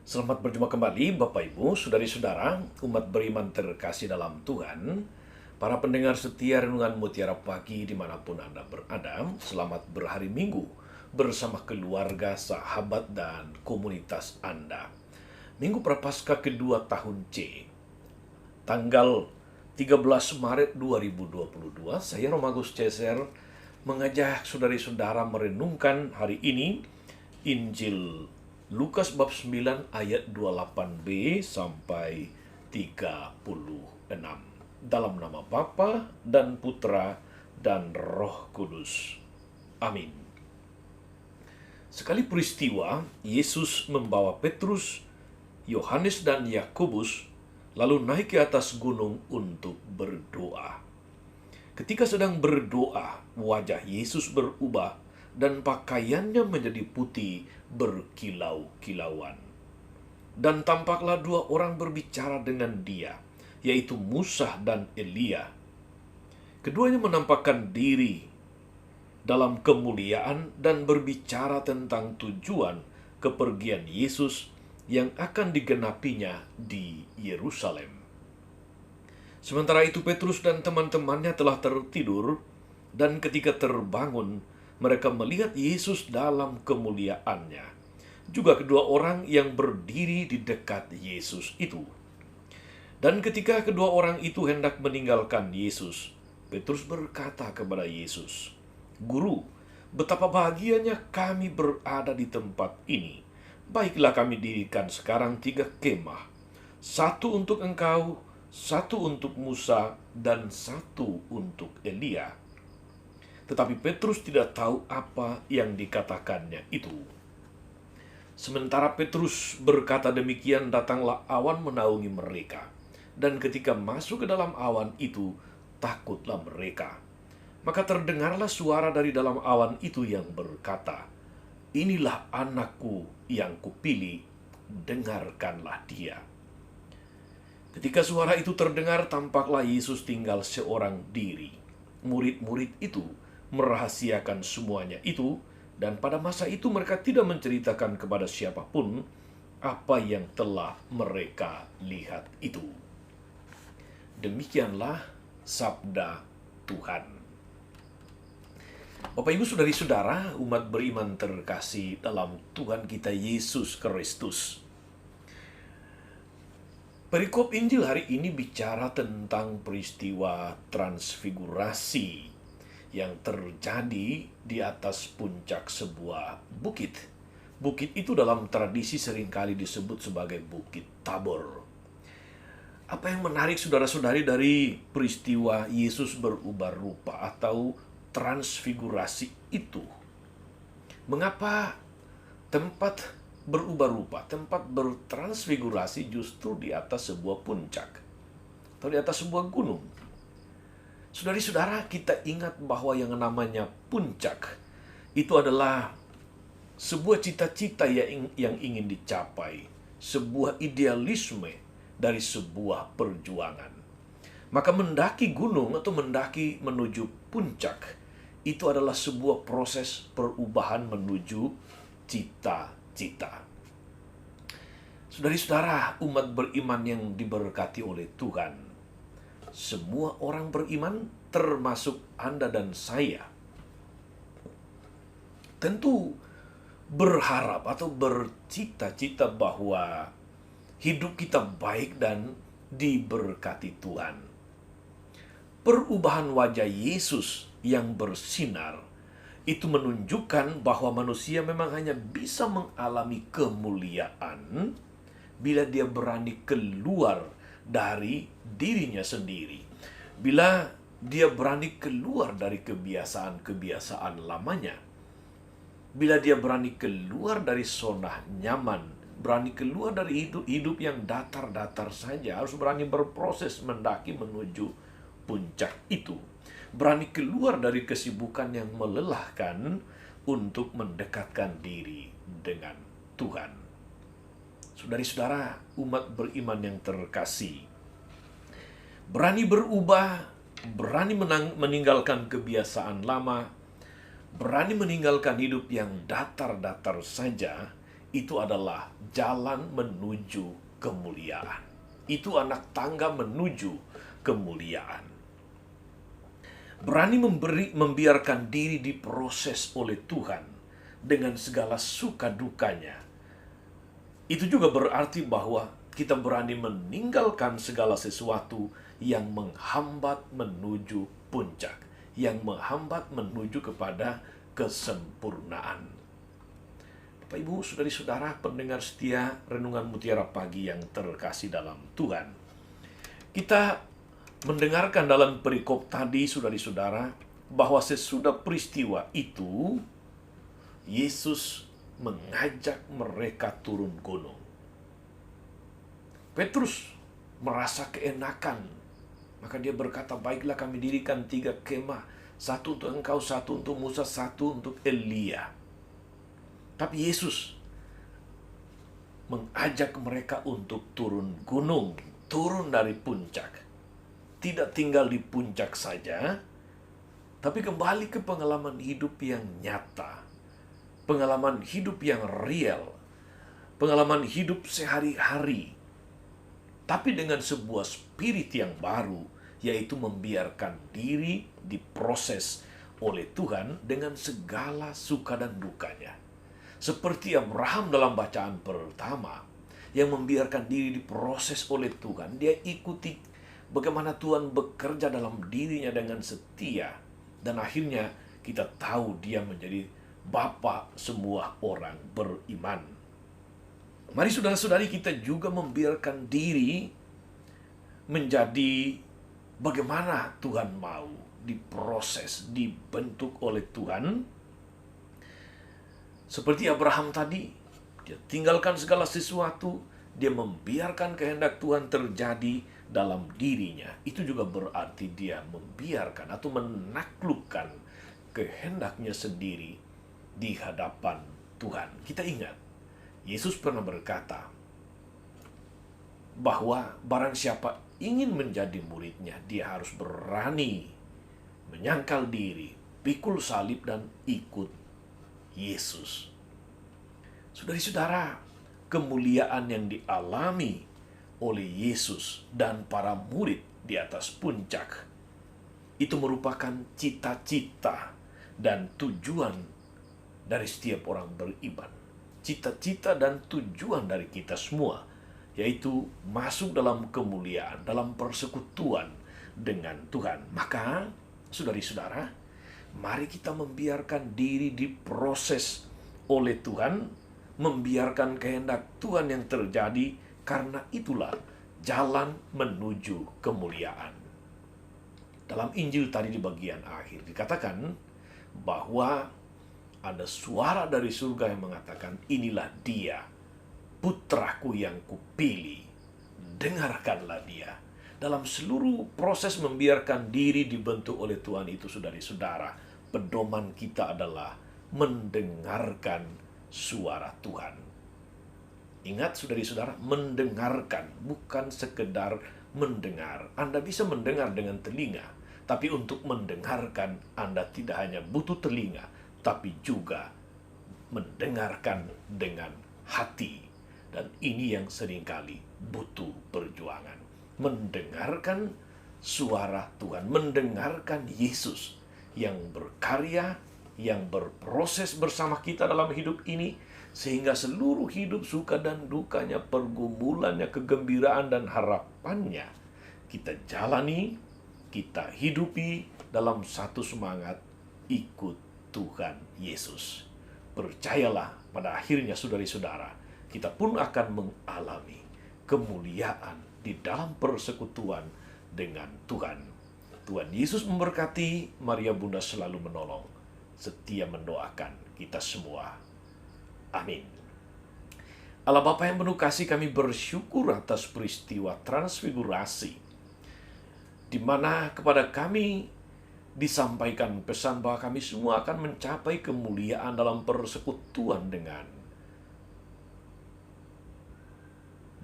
Selamat berjumpa kembali Bapak Ibu, saudari-saudara, umat beriman terkasih dalam Tuhan, para pendengar setia Renungan Mutiara Pagi dimanapun Anda berada. Selamat berhari Minggu bersama keluarga, sahabat, dan komunitas Anda. Minggu Prapaskah kedua tahun C, tanggal 13 Maret 2022, saya Romagus Ceser mengajak saudari-saudara merenungkan hari ini Injil Lukas bab 9 ayat 28b sampai 36. Dalam nama Bapa dan Putra dan Roh Kudus. Amin. Sekali peristiwa, Yesus membawa Petrus, Yohanes dan Yakobus lalu naik ke atas gunung untuk berdoa. Ketika sedang berdoa, wajah Yesus berubah dan pakaiannya menjadi putih berkilau-kilauan. Dan tampaklah dua orang berbicara dengan dia, yaitu Musa dan Elia. Keduanya menampakkan diri dalam kemuliaan dan berbicara tentang tujuan kepergian Yesus yang akan digenapinya di Yerusalem. Sementara itu Petrus dan teman-temannya telah tertidur, dan ketika terbangun, mereka melihat Yesus dalam kemuliaannya. Juga kedua orang yang berdiri di dekat Yesus itu. Dan ketika kedua orang itu hendak meninggalkan Yesus, Petrus berkata kepada Yesus, "Guru, betapa bahagianya kami berada di tempat ini. Baiklah kami dirikan sekarang 3 kemah, satu untuk engkau, satu untuk Musa, dan satu untuk Elia." Tetapi Petrus tidak tahu apa yang dikatakannya itu. Sementara Petrus berkata demikian, datanglah awan menaungi mereka. Dan ketika masuk ke dalam awan itu, takutlah mereka. Maka terdengarlah suara dari dalam awan itu yang berkata, "Inilah anakku yang kupilih, dengarkanlah dia." Ketika suara itu terdengar, tampaklah Yesus tinggal seorang diri. Murid-murid itu merahasiakan semuanya itu, dan pada masa itu mereka tidak menceritakan kepada siapapun apa yang telah mereka lihat itu. Demikianlah sabda Tuhan. Bapak Ibu saudari-saudara, umat beriman terkasih dalam Tuhan kita Yesus Kristus. Perikop Injil hari ini bicara tentang peristiwa transfigurasi yang terjadi di atas puncak sebuah bukit. Bukit itu dalam tradisi seringkali disebut sebagai Bukit Tabor. Apa yang menarik saudara-saudari dari peristiwa Yesus berubah rupa atau transfigurasi itu? Mengapa tempat berubah rupa, tempat bertransfigurasi justru di atas sebuah puncak atau di atas sebuah gunung? Saudari-saudara, kita ingat bahwa yang namanya puncak itu adalah sebuah cita-cita yang ingin dicapai, sebuah idealisme dari sebuah perjuangan. Maka mendaki gunung atau mendaki menuju puncak itu adalah sebuah proses perubahan menuju cita-cita. Saudari-saudara, umat beriman yang diberkati oleh Tuhan, semua orang beriman, termasuk Anda dan saya, tentu berharap atau bercita-cita bahwa hidup kita baik dan diberkati Tuhan. Perubahan wajah Yesus yang bersinar itu menunjukkan bahwa manusia memang hanya bisa mengalami kemuliaan bila dia berani keluar dari dirinya sendiri. Bila dia berani keluar dari kebiasaan-kebiasaan lamanya. Bila dia berani keluar dari zona nyaman, berani keluar dari hidup yang datar-datar saja, harus berani berproses mendaki menuju puncak itu. Berani keluar dari kesibukan yang melelahkan untuk mendekatkan diri dengan Tuhan. Saudari-saudara, umat beriman yang terkasih, berani berubah, berani meninggalkan kebiasaan lama, berani meninggalkan hidup yang datar-datar saja, itu adalah jalan menuju kemuliaan. Itu anak tangga menuju kemuliaan. Berani membiarkan diri diproses oleh Tuhan dengan segala suka dukanya. Itu juga berarti bahwa kita berani meninggalkan segala sesuatu yang menghambat menuju puncak, yang menghambat menuju kepada kesempurnaan. Bapak Ibu, saudari-saudara pendengar setia Renungan Mutiara Pagi yang terkasih dalam Tuhan. Kita mendengarkan dalam perikop tadi, saudari-saudara, bahwa sesudah peristiwa itu, Yesus mengajak mereka turun gunung. Petrus merasa keenakan, maka dia berkata, baiklah kami dirikan 3 kemah, satu untuk engkau, satu untuk Musa, satu untuk Elia. Tapi Yesus mengajak mereka untuk turun gunung, turun dari puncak. Tidak tinggal di puncak saja, tapi kembali ke pengalaman hidup yang nyata, pengalaman hidup yang real, pengalaman hidup sehari-hari, tapi dengan sebuah spirit yang baru, yaitu membiarkan diri diproses oleh Tuhan dengan segala suka dan dukanya. Seperti Abraham dalam bacaan pertama, yang membiarkan diri diproses oleh Tuhan. Dia ikuti bagaimana Tuhan bekerja dalam dirinya dengan setia. Dan akhirnya kita tahu dia menjadi bapa semua orang beriman. Mari saudara-saudari kita juga membiarkan diri menjadi bagaimana Tuhan mau, diproses, dibentuk oleh Tuhan. Seperti Abraham tadi, dia tinggalkan segala sesuatu, dia membiarkan kehendak Tuhan terjadi dalam dirinya. Itu juga berarti dia membiarkan atau menaklukkan kehendaknya sendiri di hadapan Tuhan. Kita ingat, Yesus pernah berkata bahwa barang siapa ingin menjadi muridnya, dia harus berani menyangkal diri, pikul salib dan ikut Yesus. Saudari-saudara, kemuliaan yang dialami oleh Yesus dan para murid di atas puncak itu merupakan cita-cita dan tujuan dari setiap orang beriman. Cita-cita dan tujuan dari kita semua, yaitu masuk dalam kemuliaan, dalam persekutuan dengan Tuhan. Maka, saudari-saudara, mari kita membiarkan diri diproses oleh Tuhan, membiarkan kehendak Tuhan yang terjadi, karena itulah jalan menuju kemuliaan. Dalam Injil tadi di bagian akhir dikatakan bahwa ada suara dari surga yang mengatakan, inilah dia, putraku yang kupilih, dengarkanlah dia. Dalam seluruh proses membiarkan diri dibentuk oleh Tuhan itu, saudari-saudara, pedoman kita adalah mendengarkan suara Tuhan. Ingat, saudari-saudara, mendengarkan, bukan sekedar mendengar. Anda bisa mendengar dengan telinga, tapi untuk mendengarkan, Anda tidak hanya butuh telinga, tapi juga mendengarkan dengan hati. Dan ini yang seringkali butuh perjuangan. Mendengarkan suara Tuhan, mendengarkan Yesus yang berkarya, yang berproses bersama kita dalam hidup ini, sehingga seluruh hidup suka dan dukanya, pergumulannya, kegembiraan dan harapannya kita jalani, kita hidupi dalam satu semangat ikut Tuhan Yesus. Percayalah, pada akhirnya saudari-saudara, kita pun akan mengalami kemuliaan di dalam persekutuan dengan Tuhan. Tuhan Yesus memberkati. Maria Bunda selalu menolong, setia mendoakan kita semua. Amin. Allah Bapa yang penuh kasih, kami bersyukur atas peristiwa transfigurasi, di mana kepada kami disampaikan pesan bahwa kami semua akan mencapai kemuliaan dalam persekutuan dengan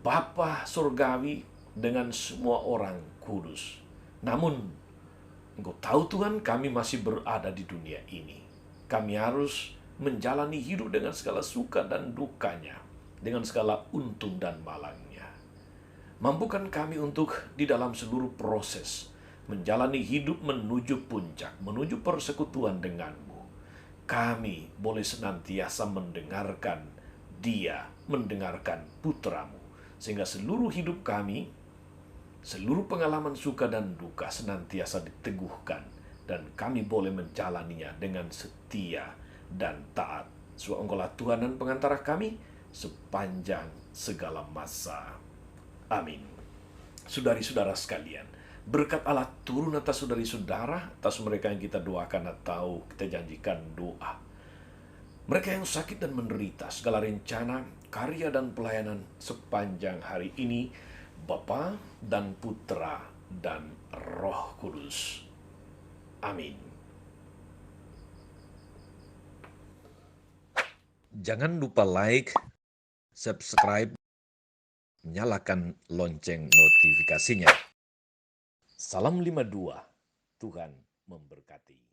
Bapa Surgawi, dengan semua orang kudus. Namun, Engkau tahu Tuhan, kami masih berada di dunia ini. Kami harus menjalani hidup dengan segala suka dan dukanya, dengan segala untung dan malangnya. Mampukan kami untuk di dalam seluruh proses menjalani hidup menuju puncak, menuju persekutuan denganmu. Kami boleh senantiasa mendengarkan Dia, mendengarkan putramu, sehingga seluruh hidup kami, seluruh pengalaman suka dan duka senantiasa diteguhkan, dan kami boleh menjalaninya dengan setia dan taat. Sebab Engkaulah Tuhan dan pengantara kami sepanjang segala masa. Amin. Saudari-saudara sekalian, berkat Allah turun atas saudari-saudara, atas mereka yang kita doakan atau kita janjikan doa. Mereka yang sakit dan menderita, segala rencana, karya dan pelayanan sepanjang hari ini, Bapa dan Putra dan Roh Kudus. Amin. Jangan lupa like, subscribe, nyalakan lonceng notifikasinya. Salam 52, Tuhan memberkati.